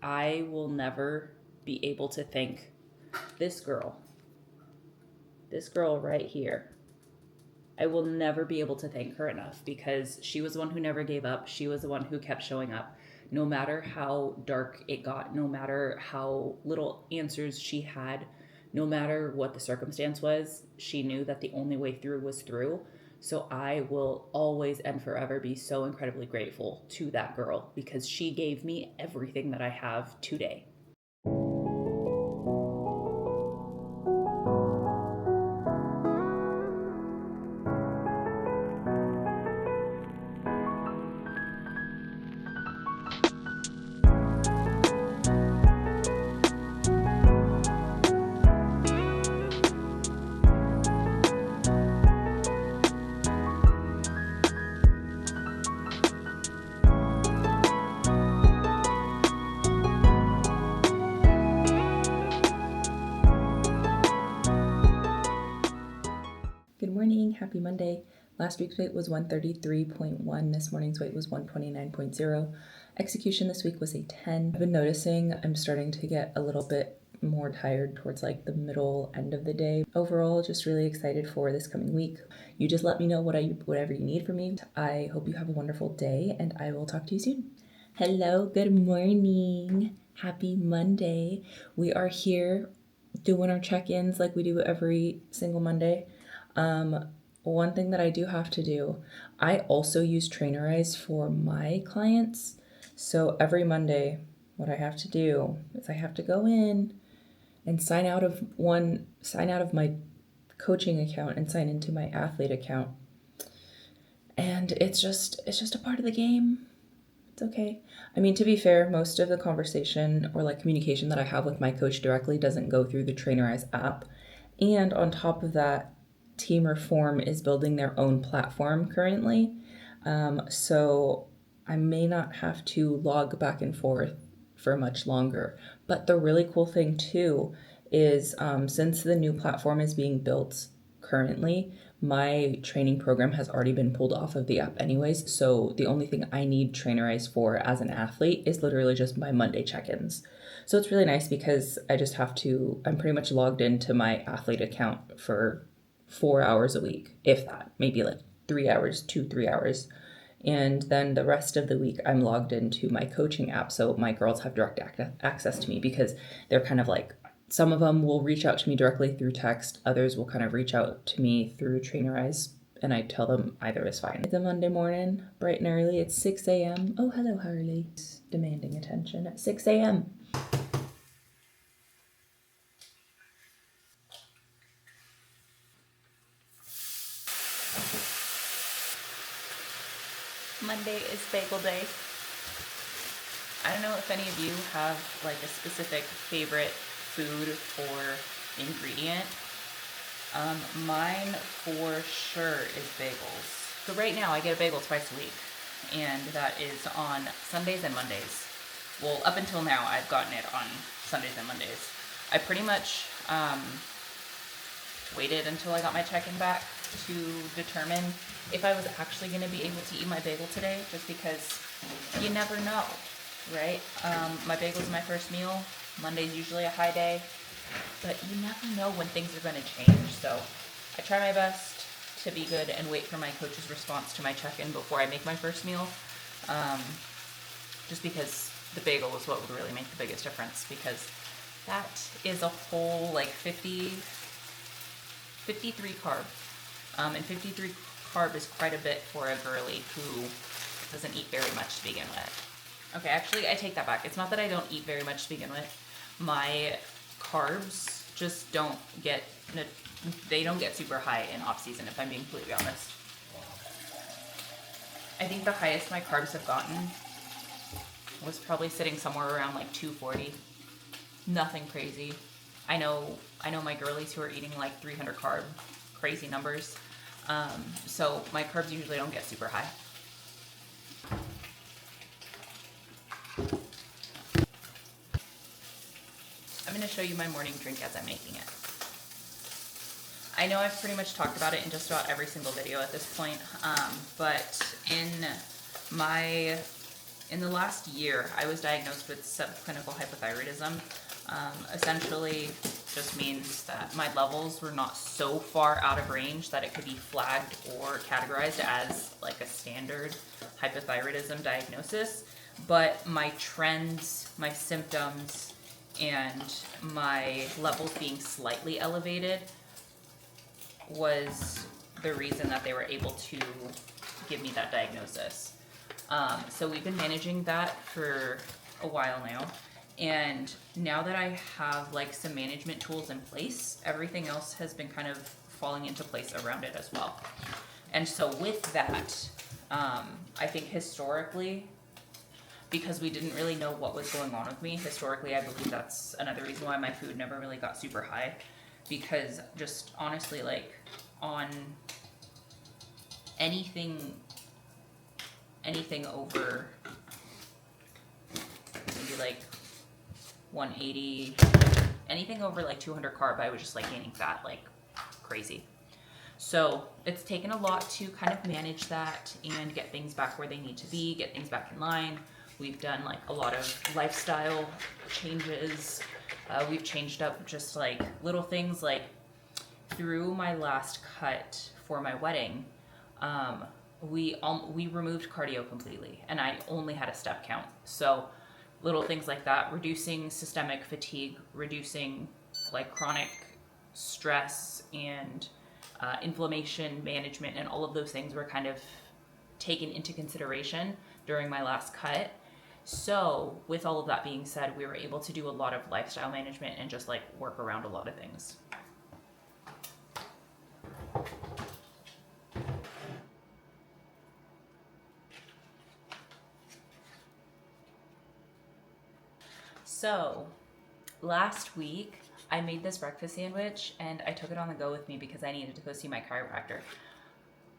I will never be able to thank this girl right here. I will never be able to thank her enough because she was the one who never gave up. She was the one who kept showing up. No matter how dark it got, no matter how little answers she had, no matter what the circumstance was, she knew that the only way through was through. So I will always and forever be so incredibly grateful to that girl because she gave me everything that I have today. Good morning, happy Monday. Last week's weight was 133.1. This morning's weight was 129.0. Execution this week was a 10. I've been noticing I'm starting to get a little bit more tired towards like the middle end of the day. Overall, just really excited for this coming week. You just let me know whatever you need from me. I hope you have a wonderful day and I will talk to you soon. Hello, good morning. Happy Monday. We are here doing our check-ins like we do every single Monday. One thing that I do have to do, I also use Trainerize for my clients. So every Monday, what I have to do is I have to go in and sign out of my coaching account and sign into my athlete account. And it's just a part of the game. It's okay. I mean, to be fair, most of the conversation or like communication that I have with my coach directly doesn't go through the Trainerize app. And on top of that, Team Reform is building their own platform currently. So I may not have to log back and forth for much longer. But the really cool thing too is since the new platform is being built currently, my training program has already been pulled off of the app anyways. So the only thing I need Trainerize for as an athlete is literally just my Monday check-ins. So it's really nice because I'm pretty much logged into my athlete account for 4 hours a week, if that, maybe like 3 hours, 2-3 hours. And then the rest of the week I'm logged into my coaching app. So my girls have direct access to me because they're kind of like, some of them will reach out to me directly through text. Others will kind of reach out to me through Trainerize and I tell them either is fine. It's a Monday morning, bright and early. It's 6 a.m. Oh, hello, Harley. It's demanding attention at 6 a.m. Monday is bagel day. I don't know if any of you have like a specific favorite food or ingredient. Mine for sure is bagels. So right now I get a bagel twice a week, and that is on Sundays and Mondays. Well, up until now I've gotten it on Sundays and Mondays. I pretty much waited until I got my check-in back to determine if I was actually going to be able to eat my bagel today, just because you never know, right? My bagel's my first meal. Monday's usually a high day, but you never know when things are going to change. So I try my best to be good and wait for my coach's response to my check-in before I make my first meal, just because the bagel is what would really make the biggest difference, because that is a whole like 53 carb. And 53 carb is quite a bit for a girly who doesn't eat very much to begin with. Okay, actually I take that back. It's not that I don't eat very much to begin with. My carbs just don't get super high in off season, if I'm being completely honest. I think the highest my carbs have gotten was probably sitting somewhere around like 240. Nothing crazy. I know my girlies who are eating like 300 carb, crazy numbers. So my carbs usually don't get super high. I'm going to show you my morning drink as I'm making it. I know I've pretty much talked about it in just about every single video at this point, but in my In the last year, I was diagnosed with subclinical hypothyroidism. Essentially, just means that my levels were not so far out of range that it could be flagged or categorized as like a standard hypothyroidism diagnosis. But my trends, my symptoms, and my levels being slightly elevated was the reason that they were able to give me that diagnosis. So we've been managing that for a while now. And now that I have like some management tools in place, everything else has been kind of falling into place around it as well. And so with that, I think historically, because we didn't really know what was going on with me, historically, I believe that's another reason why my food never really got super high. Because just honestly, like on anything over maybe like 180, anything over like 200 carb, I was just like gaining fat like crazy. So it's taken a lot to kind of manage that and get things back where they need to be, get things back in line. We've done like a lot of lifestyle changes. We've changed up just like little things, like through my last cut for my wedding, we removed cardio completely, and I only had a step count. So little things like that, reducing systemic fatigue, reducing like chronic stress and inflammation management, and all of those things were kind of taken into consideration during my last cut. So with all of that being said, we were able to do a lot of lifestyle management and just like work around a lot of things. So last week I made this breakfast sandwich and I took it on the go with me because I needed to go see my chiropractor.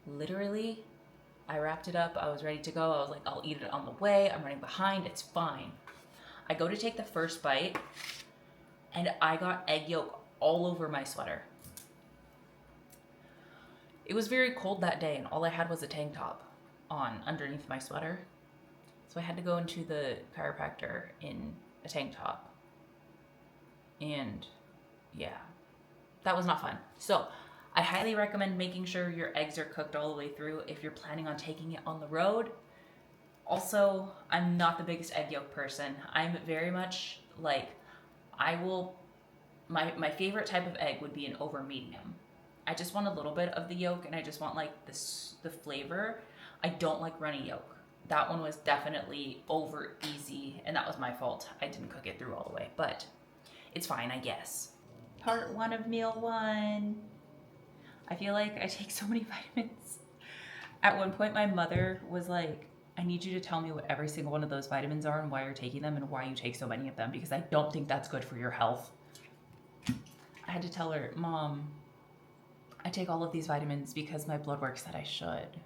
Literally, I wrapped it up. I was ready to go. I was like, I'll eat it on the way. I'm running behind. It's fine. I go to take the first bite and I got egg yolk all over my sweater. It was very cold that day and all I had was a tank top on underneath my sweater. So I had to go into the chiropractor in a tank top. And yeah, that was not fun. So I highly recommend making sure your eggs are cooked all the way through if you're planning on taking it on the road. Also, I'm not the biggest egg yolk person. I'm very much like, my favorite type of egg would be an over medium. I just want a little bit of the yolk and I just want like the flavor. I don't like runny yolk. That one was definitely over easy, and that was my fault. I didn't cook it through all the way, but it's fine, I guess. Part 1 of meal 1. I feel like I take so many vitamins. At one point, my mother was like, I need you to tell me what every single one of those vitamins are and why you're taking them and why you take so many of them, because I don't think that's good for your health. I had to tell her, Mom, I take all of these vitamins because my blood work said I should.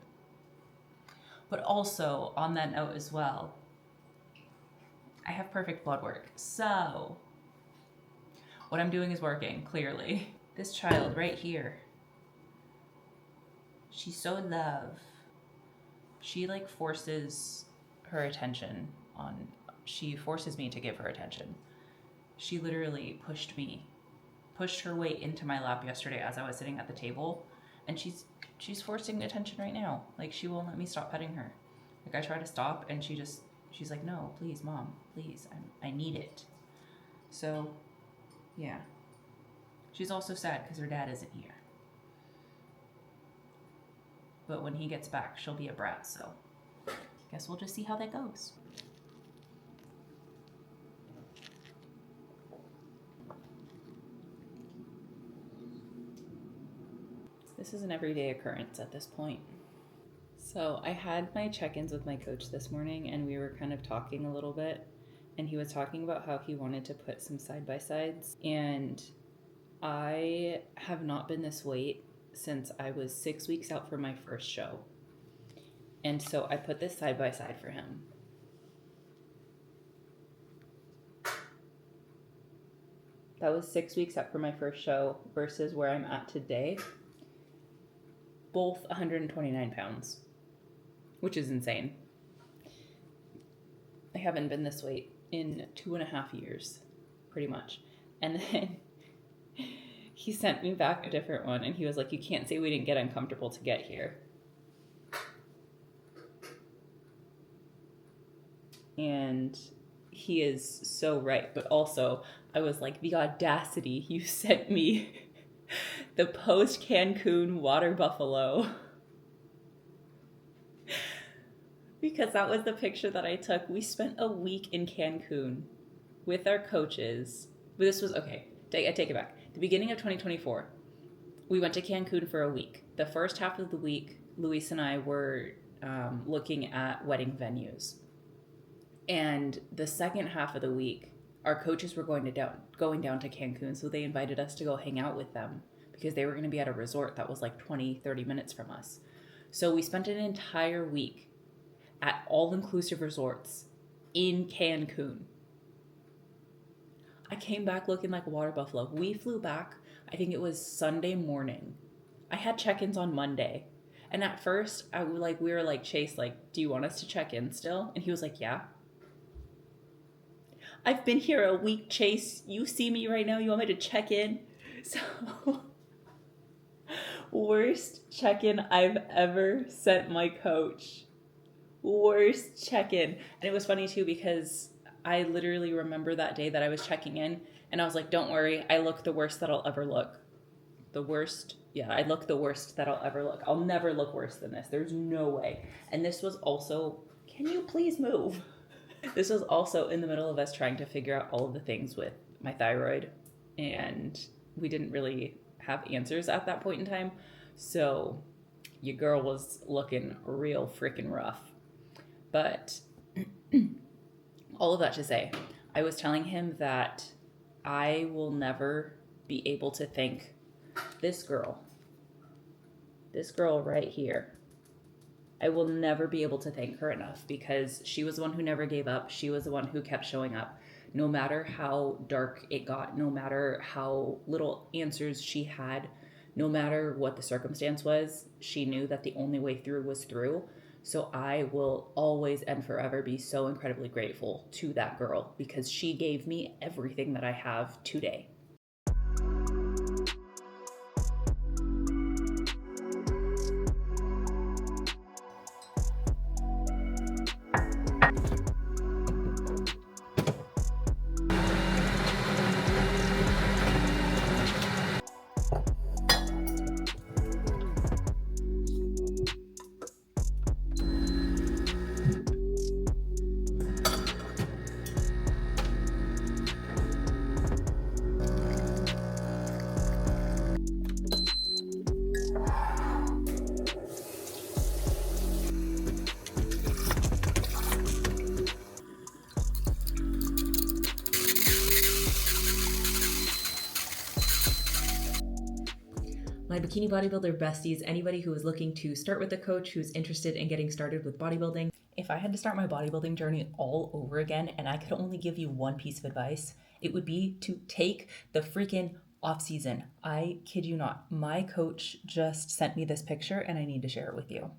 But also, on that note as well, I have perfect blood work. So, what I'm doing is working, clearly. This child right here, she's so in love. She like forces her attention on, she forces me to give her attention. She literally pushed her way into my lap yesterday as I was sitting at the table, and she's forcing attention right now. Like, she won't let me stop petting her. Like, I try to stop and she's like, no, please, Mom, please, I need it. So, yeah. She's also sad because her dad isn't here. But when he gets back, she'll be a brat, so guess we'll just see how that goes. This is an everyday occurrence at this point. So I had my check-ins with my coach this morning and we were kind of talking a little bit, and he was talking about how he wanted to put some side-by-sides, and I have not been this weight since I was 6 weeks out from my first show. And so I put this side-by-side for him. That was 6 weeks out from my first show versus where I'm at today. Both 129 pounds, which is insane. haven't been this weight in 2.5 years, pretty much. And then he sent me back a different one, and he was like, you can't say we didn't get uncomfortable to get here. And he is so right. But also, I was like, the audacity, you sent me the post Cancun water buffalo. Because that was the picture that I took. We spent a week in Cancun with our coaches. But this was, okay, I take it back. The beginning of 2024, we went to Cancun for a week. The first half of the week, Luis and I were looking at wedding venues. And the second half of the week, our coaches were going down to Cancun, so they invited us to go hang out with them because they were going to be at a resort that was like 20, 30 minutes from us. So we spent an entire week at all-inclusive resorts in Cancun. I came back looking like a water buffalo. We flew back, I think it was Sunday morning. I had check-ins on Monday. And at first, we were like, Chase, like, do you want us to check in still? And he was like, yeah. I've been here a week, Chase. You see me right now. You want me to check in? So, worst check-in I've ever sent my coach. Worst check-in. And it was funny too because I literally remember that day that I was checking in and I was like, don't worry, I look the worst that I'll ever look. The worst, yeah, I look the worst that I'll ever look. I'll never look worse than this. There's no way. And this was also, can you please move? This was also in the middle of us trying to figure out all of the things with my thyroid. And we didn't really have answers at that point in time. So your girl was looking real freaking rough. But all of that to say, I was telling him that I will never be able to thank this girl right here. I will never be able to thank her enough because she was the one who never gave up. She was the one who kept showing up. No matter how dark it got, no matter how little answers she had, no matter what the circumstance was, she knew that the only way through was through. So I will always and forever be so incredibly grateful to that girl because she gave me everything that I have today. My bikini bodybuilder besties, anybody who is looking to start with a coach who's interested in getting started with bodybuilding. If I had to start my bodybuilding journey all over again and I could only give you one piece of advice, it would be to take the freaking off season. I kid you not. My coach just sent me this picture and I need to share it with you.